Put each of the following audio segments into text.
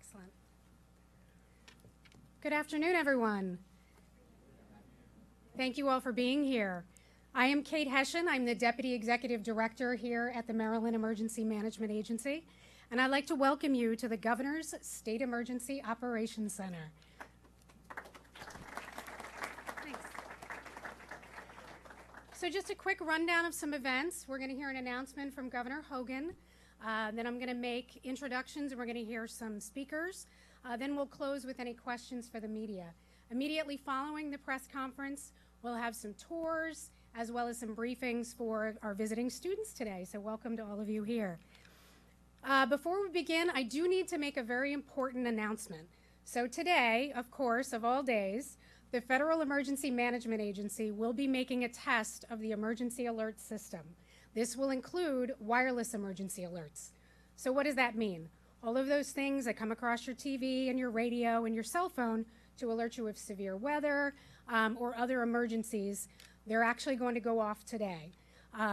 Excellent. Good afternoon, everyone. Thank you all for being here. I am Kate Hession. I'm the Deputy Executive Director here at the Maryland Emergency Management Agency, and I'd like to welcome you to the Governor's State Emergency Operations Center. Thanks. So just a quick rundown of some events. We're going to hear an announcement from Governor Hogan. Then I'm going to make introductions, and we're going to hear some speakers. Then we'll close with any questions for the media. Immediately following the press conference, we'll have some tours as well as some briefings for our visiting students today. So welcome to all of you here. Before we begin, I do need to make a very important announcement. So today, of course, of all days, the Federal Emergency Management Agency will be making a test of the emergency alert system. This will include wireless emergency alerts. So what does that mean? All of those things that come across your TV and your radio and your cell phone to alert you of severe weather or other emergencies, they're actually going to go off today.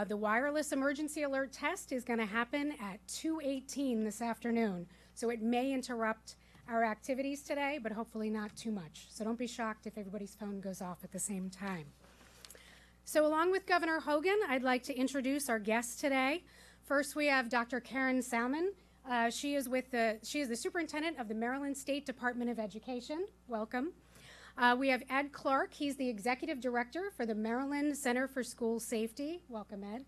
The wireless emergency alert test is going to happen at 2:18 this afternoon. So it may interrupt our activities today, but hopefully not too much. So don't be shocked if everybody's phone goes off at the same time. So along with Governor Hogan, I'd like to introduce our guests today. First, we have Dr. Karen Salmon. She is the superintendent of the Maryland State Department of Education. Welcome. We have Ed Clark. He's the executive director for the Maryland Center for School Safety. Welcome, Ed.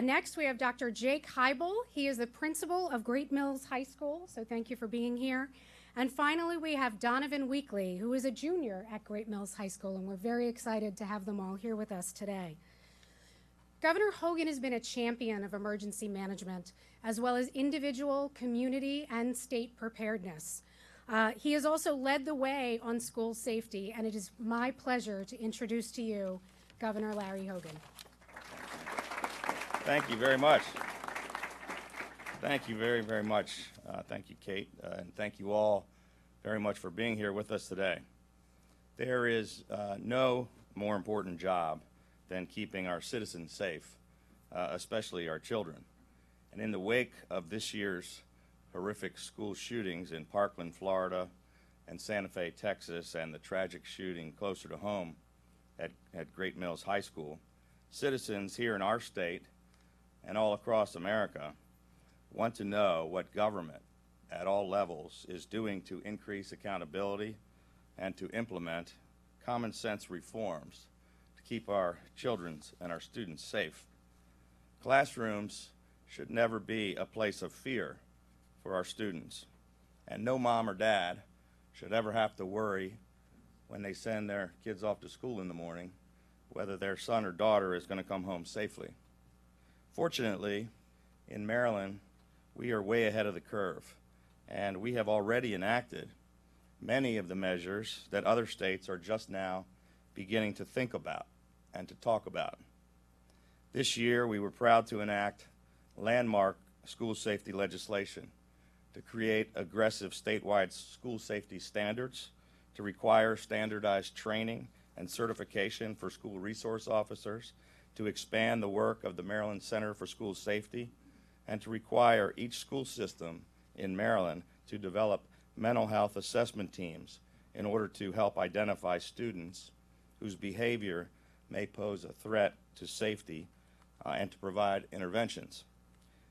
Next, we have Dr. Jake Heibel. He is the principal of Great Mills High School, so thank you for being here. And finally, we have Donovan Weekly, who is a junior at Great Mills High School, and we're very excited to have them all here with us today. Governor Hogan has been a champion of emergency management, as well as individual, community, and state preparedness. He has also led the way on school safety, and it is my pleasure to introduce to you Governor Larry Hogan. Thank you very much. Thank you very, very much. Thank you, Kate, and thank you all very much for being here with us today. There is no more important job than keeping our citizens safe, especially our children. And in the wake of this year's horrific school shootings in Parkland, Florida, and Santa Fe, Texas, and the tragic shooting closer to home at Great Mills High School, citizens here in our state and all across America want to know what government at all levels is doing to increase accountability and to implement common sense reforms to keep our children and our students safe. Classrooms should never be a place of fear for our students, and no mom or dad should ever have to worry when they send their kids off to school in the morning whether their son or daughter is going to come home safely. Fortunately, in Maryland, we are way ahead of the curve, and we have already enacted many of the measures that other states are just now beginning to think about and to talk about. This year, we were proud to enact landmark school safety legislation to create aggressive statewide school safety standards, to require standardized training and certification for school resource officers, to expand the work of the Maryland Center for School Safety, and to require each school system in Maryland to develop mental health assessment teams in order to help identify students whose behavior may pose a threat to safety and to provide interventions.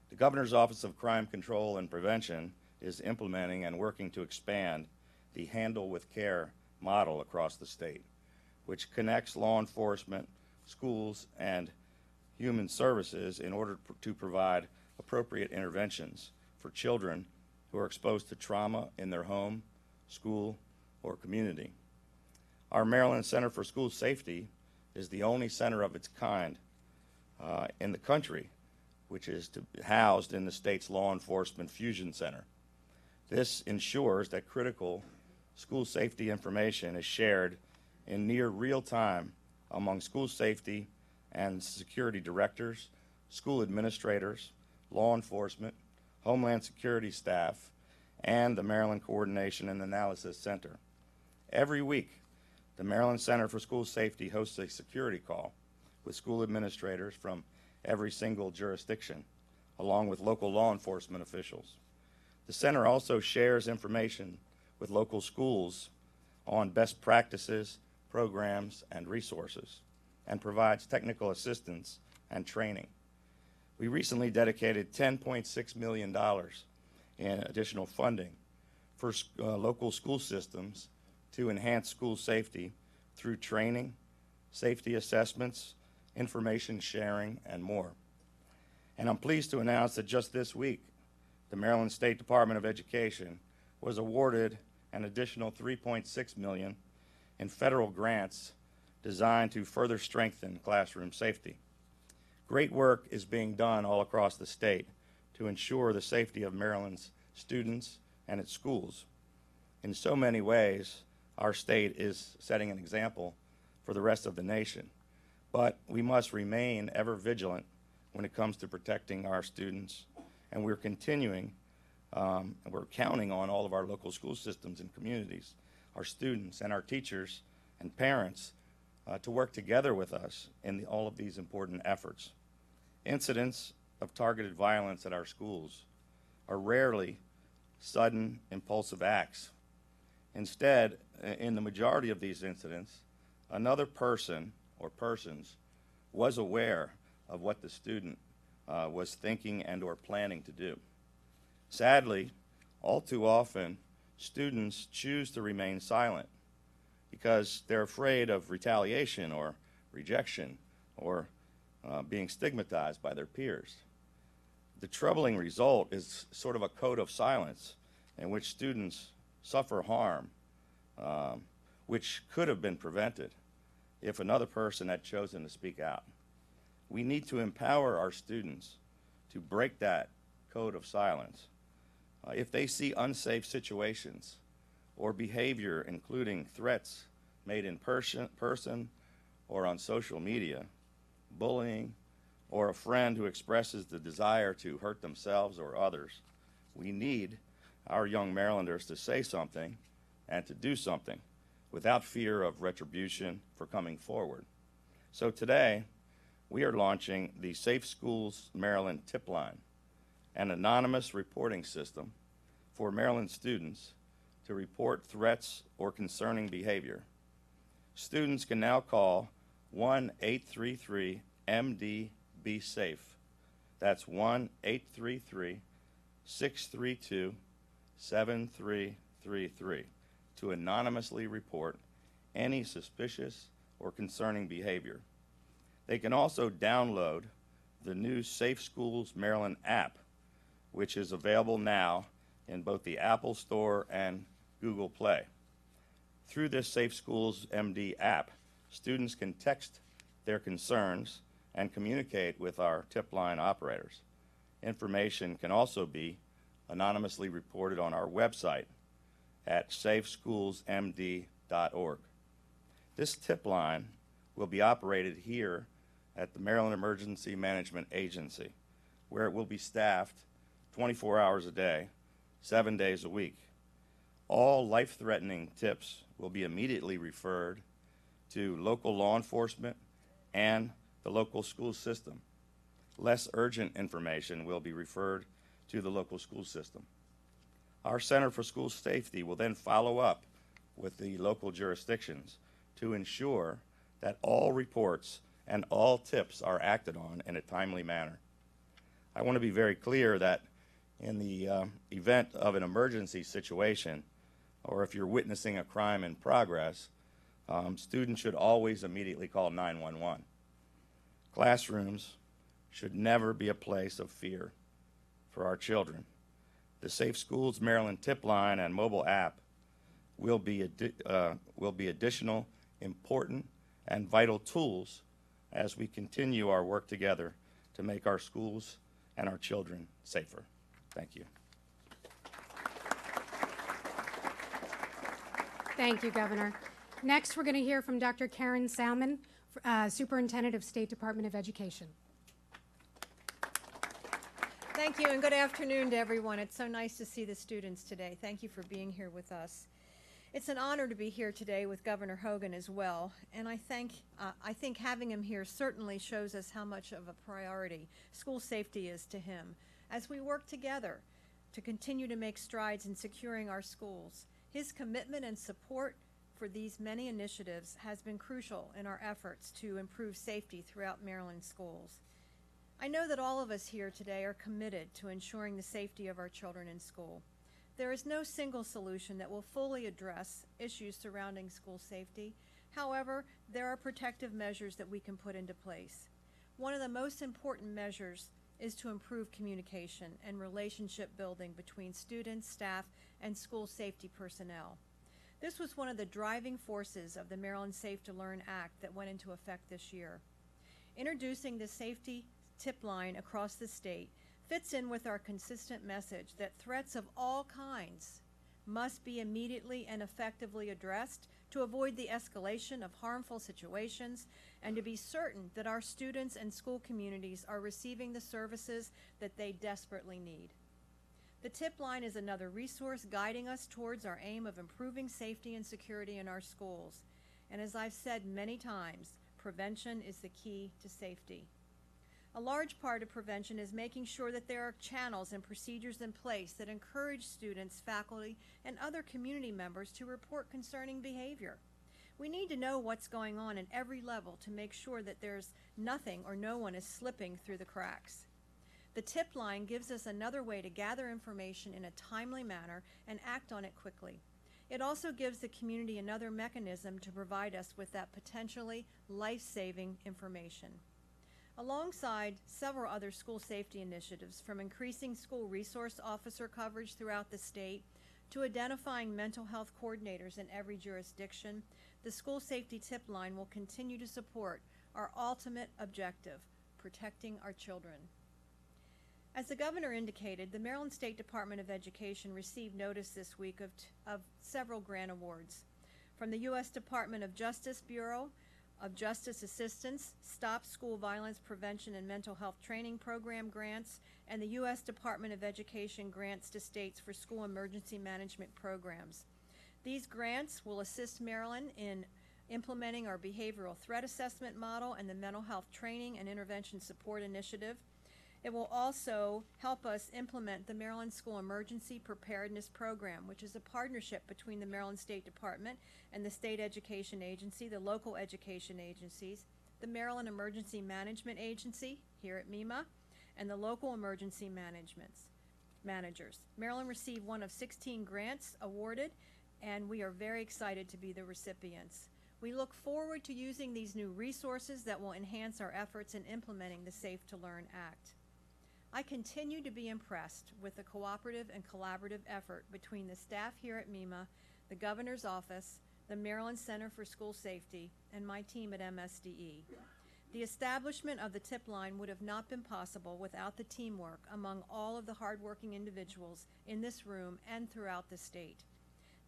The Governor's Office of Crime Control and Prevention is implementing and working to expand the Handle with Care model across the state, which connects law enforcement, schools, and human services in order to provide appropriate interventions for children who are exposed to trauma in their home, school, or community. Our Maryland Center for School Safety is the only center of its kind in the country, which is housed in the state's Law Enforcement Fusion Center. This ensures that critical school safety information is shared in near real time among school safety and security directors, school administrators, law enforcement, Homeland Security staff, and the Maryland Coordination and Analysis Center. Every week, the Maryland Center for School Safety hosts a security call with school administrators from every single jurisdiction, along with local law enforcement officials. The center also shares information with local schools on best practices, programs, and resources, and provides technical assistance and training. We recently dedicated $10.6 million in additional funding for local school systems to enhance school safety through training, safety assessments, information sharing, and more. And I'm pleased to announce that just this week, the Maryland State Department of Education was awarded an additional $3.6 million in federal grants designed to further strengthen classroom safety. Great work is being done all across the state to ensure the safety of Maryland's students and its schools. In so many ways, our state is setting an example for the rest of the nation, but we must remain ever vigilant when it comes to protecting our students, and we're continuing and we're counting on all of our local school systems and communities, our students and our teachers and parents to work together with us in all of these important efforts. Incidents of targeted violence at our schools are rarely sudden, impulsive acts. Instead, in the majority of these incidents, another person or persons was aware of what the student was thinking and or planning to do. Sadly, all too often, students choose to remain silent because they're afraid of retaliation or rejection or being stigmatized by their peers. The troubling result is sort of a code of silence in which students suffer harm, which could have been prevented if another person had chosen to speak out. We need to empower our students to break that code of silence. If they see unsafe situations or behavior, including threats made in person or on social media, bullying, or a friend who expresses the desire to hurt themselves or others, we need our young Marylanders to say something and to do something without fear of retribution for coming forward. So today, we are launching the Safe Schools Maryland Tip Line, an anonymous reporting system for Maryland students to report threats or concerning behavior. Students can now call 1-833-MD-BE-SAFE. That's 1-833-632-7333 to anonymously report any suspicious or concerning behavior. They can also download the new Safe Schools Maryland app, which is available now in both the Apple Store and Google Play. Through this Safe Schools MD app, students can text their concerns and communicate with our tip line operators. Information can also be anonymously reported on our website at safeschoolsmd.org. This tip line will be operated here at the Maryland Emergency Management Agency, where it will be staffed 24 hours a day, 7 days a week. All life-threatening tips will be immediately referred to local law enforcement and the local school system. Less urgent information will be referred to the local school system. Our Center for School Safety will then follow up with the local jurisdictions to ensure that all reports and all tips are acted on in a timely manner. I want to be very clear that in the event of an emergency situation, or if you're witnessing a crime in progress, students should always immediately call 911. Classrooms should never be a place of fear for our children. The Safe Schools Maryland tip line and mobile app will be additional important and vital tools as we continue our work together to make our schools and our children safer. Thank you. Thank you, Governor. Next, we're going to hear from Dr. Karen Salmon, Superintendent of State Department of Education. Thank you, and good afternoon to everyone. It's so nice to see the students today. Thank you for being here with us. It's an honor to be here today with Governor Hogan as well, and I think having him here certainly shows us how much of a priority school safety is to him as we work together to continue to make strides in securing our schools. His commitment and support for these many initiatives has been crucial in our efforts to improve safety throughout Maryland schools. I know that all of us here today are committed to ensuring the safety of our children in school. There is no single solution that will fully address issues surrounding school safety. However, there are protective measures that we can put into place. One of the most important measures is to improve communication and relationship building between students, staff, and school safety personnel. This was one of the driving forces of the Maryland Safe to Learn Act that went into effect this year. Introducing the safety tip line across the state fits in with our consistent message that threats of all kinds must be immediately and effectively addressed to avoid the escalation of harmful situations and to be certain that our students and school communities are receiving the services that they desperately need. The tip line is another resource guiding us towards our aim of improving safety and security in our schools. And as I've said many times, prevention is the key to safety. A large part of prevention is making sure that there are channels and procedures in place that encourage students, faculty, and other community members to report concerning behavior. We need to know what's going on at every level to make sure that there's nothing or no one is slipping through the cracks. The tip line gives us another way to gather information in a timely manner and act on it quickly. It also gives the community another mechanism to provide us with that potentially life-saving information. Alongside several other school safety initiatives, from increasing school resource officer coverage throughout the state to identifying mental health coordinators in every jurisdiction, the school safety tip line will continue to support our ultimate objective, protecting our children. As the governor indicated, the Maryland State Department of Education received notice this week of several grant awards from the U.S. Department of Justice Bureau of Justice Assistance, Stop School Violence Prevention and Mental Health Training Program grants, and the U.S. Department of Education grants to states for school emergency management programs. These grants will assist Maryland in implementing our behavioral threat assessment model and the mental health training and intervention support initiative. It will also help us implement the Maryland School Emergency Preparedness Program, which is a partnership between the Maryland State Department and the State Education Agency, the local education agencies, the Maryland Emergency Management Agency here at MEMA, and the local emergency managers. Maryland received one of 16 grants awarded, and we are very excited to be the recipients. We look forward to using these new resources that will enhance our efforts in implementing the Safe to Learn Act. I continue to be impressed with the cooperative and collaborative effort between the staff here at MEMA, the Governor's Office, the Maryland Center for School Safety, and my team at MSDE. The establishment of the tip line would have not been possible without the teamwork among all of the hardworking individuals in this room and throughout the state.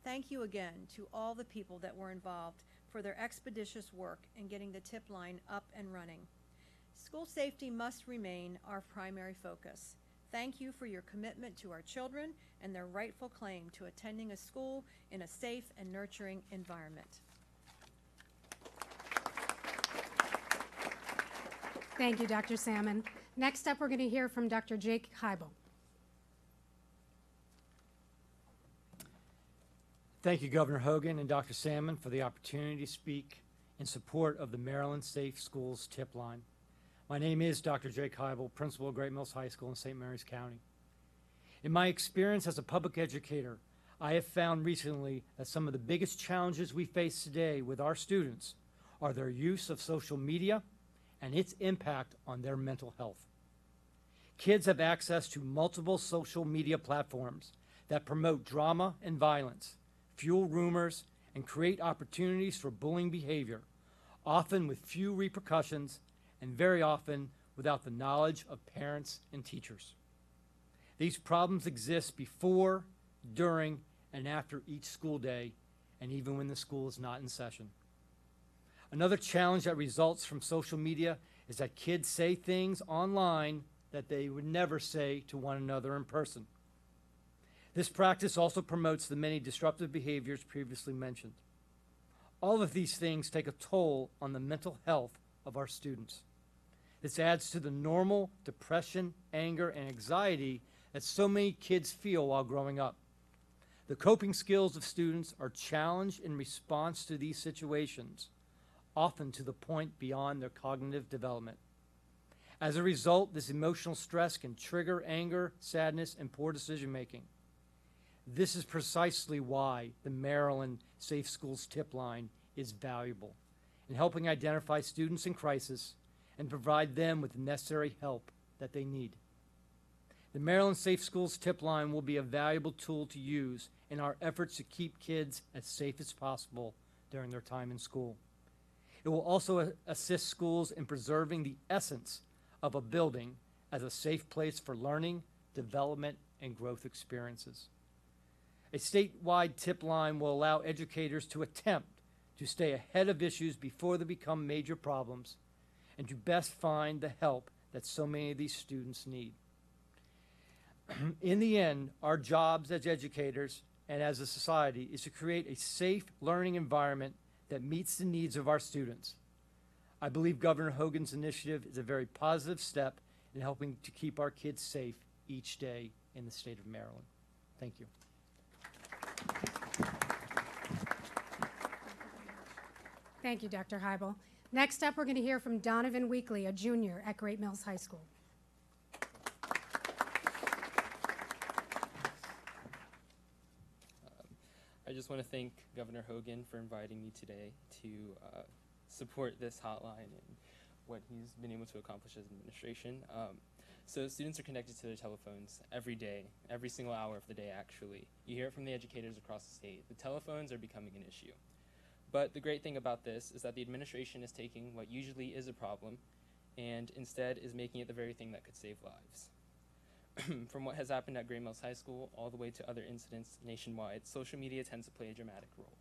Thank you again to all the people that were involved for their expeditious work in getting the tip line up and running. School safety must remain our primary focus. Thank you for your commitment to our children and their rightful claim to attending a school in a safe and nurturing environment. Thank you, Dr. Salmon. Next up, we're going to hear from Dr. Jake Heibel. Thank you, Governor Hogan and Dr. Salmon, for the opportunity to speak in support of the Maryland Safe Schools tip line. My name is Dr. Jake Heibel, principal of Great Mills High School in St. Mary's County. In my experience as a public educator, I have found recently that some of the biggest challenges we face today with our students are their use of social media and its impact on their mental health. Kids have access to multiple social media platforms that promote drama and violence, fuel rumors, and create opportunities for bullying behavior, often with few repercussions and very often without the knowledge of parents and teachers. These problems exist before, during, and after each school day, and even when the school is not in session. Another challenge that results from social media is that kids say things online that they would never say to one another in person. This practice also promotes the many disruptive behaviors previously mentioned. All of these things take a toll on the mental health of our students. This adds to the normal depression, anger, and anxiety that so many kids feel while growing up. The coping skills of students are challenged in response to these situations, often to the point beyond their cognitive development. As a result, this emotional stress can trigger anger, sadness, and poor decision-making. This is precisely why the Maryland Safe Schools Tip Line is valuable in helping identify students in crisis and provide them with the necessary help that they need. The Maryland Safe Schools Tip Line will be a valuable tool to use in our efforts to keep kids as safe as possible during their time in school. It will also assist schools in preserving the essence of a building as a safe place for learning, development, and growth experiences. A statewide tip line will allow educators to attempt to stay ahead of issues before they become major problems and to best find the help that so many of these students need. In the end, our jobs as educators and as a society is to create a safe learning environment that meets the needs of our students. I believe Governor Hogan's initiative is a very positive step in helping to keep our kids safe each day in the state of Maryland. Thank you. Thank you, Dr. Heibel. Next up, we're going to hear from Donovan Weekly, a junior at Great Mills High School. I just want to thank Governor Hogan for inviting me today to support this hotline and what he's been able to accomplish as administration. So students are connected to their telephones every day, every single hour of the day actually. You hear it from the educators across the state. The telephones are becoming an issue. But the great thing about this is that the administration is taking what usually is a problem and instead is making it the very thing that could save lives. From what has happened at Great Mills High School all the way to other incidents nationwide, social media tends to play a dramatic role.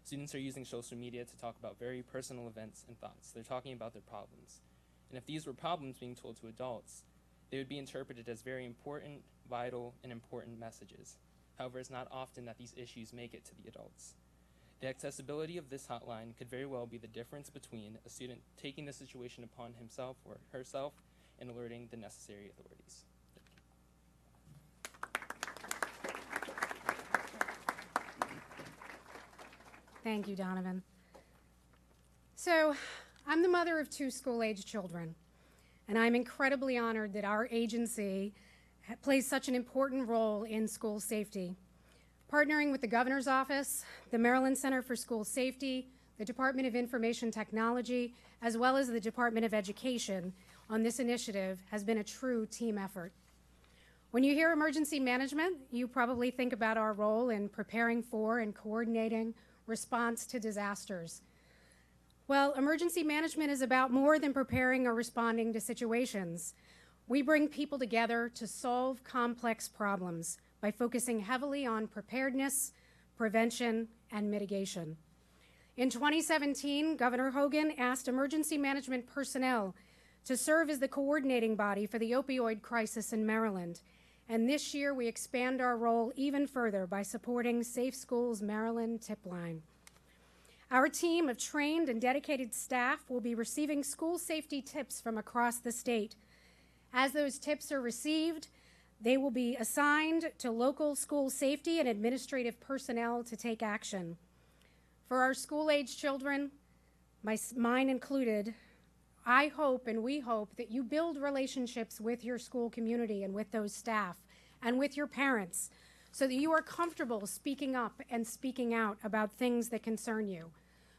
Students are using social media to talk about very personal events and thoughts. They're talking about their problems. And if these were problems being told to adults, they would be interpreted as very important, vital, and important messages. However, it's not often that these issues make it to the adults. The accessibility of this hotline could very well be the difference between a student taking the situation upon himself or herself and alerting the necessary authorities. Thank you, Donovan. So, I'm the mother of 2 school-age children, and I'm incredibly honored that our agency plays such an important role in school safety. Partnering with the Governor's Office, the Maryland Center for School Safety, the Department of Information Technology, as well as the Department of Education on this initiative has been a true team effort. When you hear emergency management, you probably think about our role in preparing for and coordinating response to disasters. Well, emergency management is about more than preparing or responding to situations. We bring people together to solve complex problems by focusing heavily on preparedness, prevention, and mitigation. In 2017, Governor Hogan asked emergency management personnel to serve as the coordinating body for the opioid crisis in Maryland. And this year, we expand our role even further by supporting Safe Schools Maryland Tip Line. Our team of trained and dedicated staff will be receiving school safety tips from across the state. As those tips are received, they will be assigned to local school safety and administrative personnel to take action. For our school-age children, mine included, I hope and we hope that you build relationships with your school community and with those staff and with your parents so that you are comfortable speaking up and speaking out about things that concern you.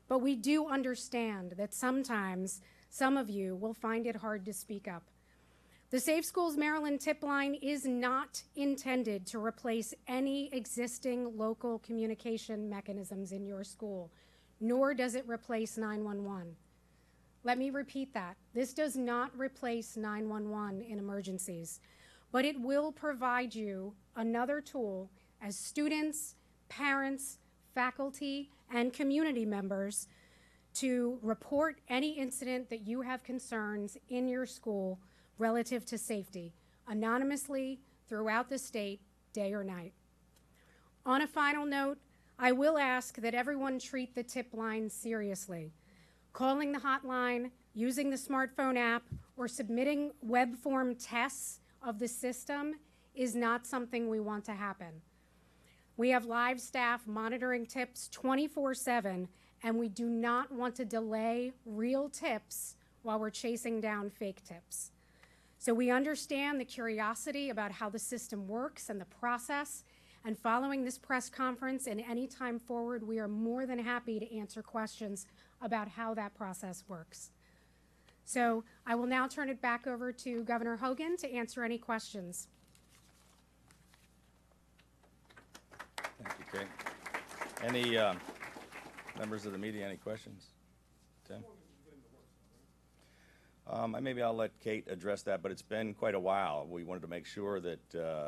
But we do understand that sometimes some of you will find it hard to speak up. The Safe Schools Maryland Tip Line is not intended to replace any existing local communication mechanisms in your school, nor does it replace 911. Let me repeat that. This does not replace 911 in emergencies, but it will provide you another tool as students, parents, faculty, and community members to report any incident that you have concerns in your school relative to safety, anonymously throughout the state, day or night. On a final note, I will ask that everyone treat the tip line seriously. Calling the hotline, using the smartphone app, or submitting web form tests of the system is not something we want to happen. We have live staff monitoring tips 24/7, and we do not want to delay real tips while we're chasing down fake tips. So we understand the curiosity about how the system works and the process, and following this press conference and any time forward, we are more than happy to answer questions about how that process works. So I will now turn it back over to Governor Hogan to answer any questions. Thank you, Kate. Any members of the media, any questions? Tim? Maybe I'll let Kate address that, but it's been quite a while. We wanted to make sure that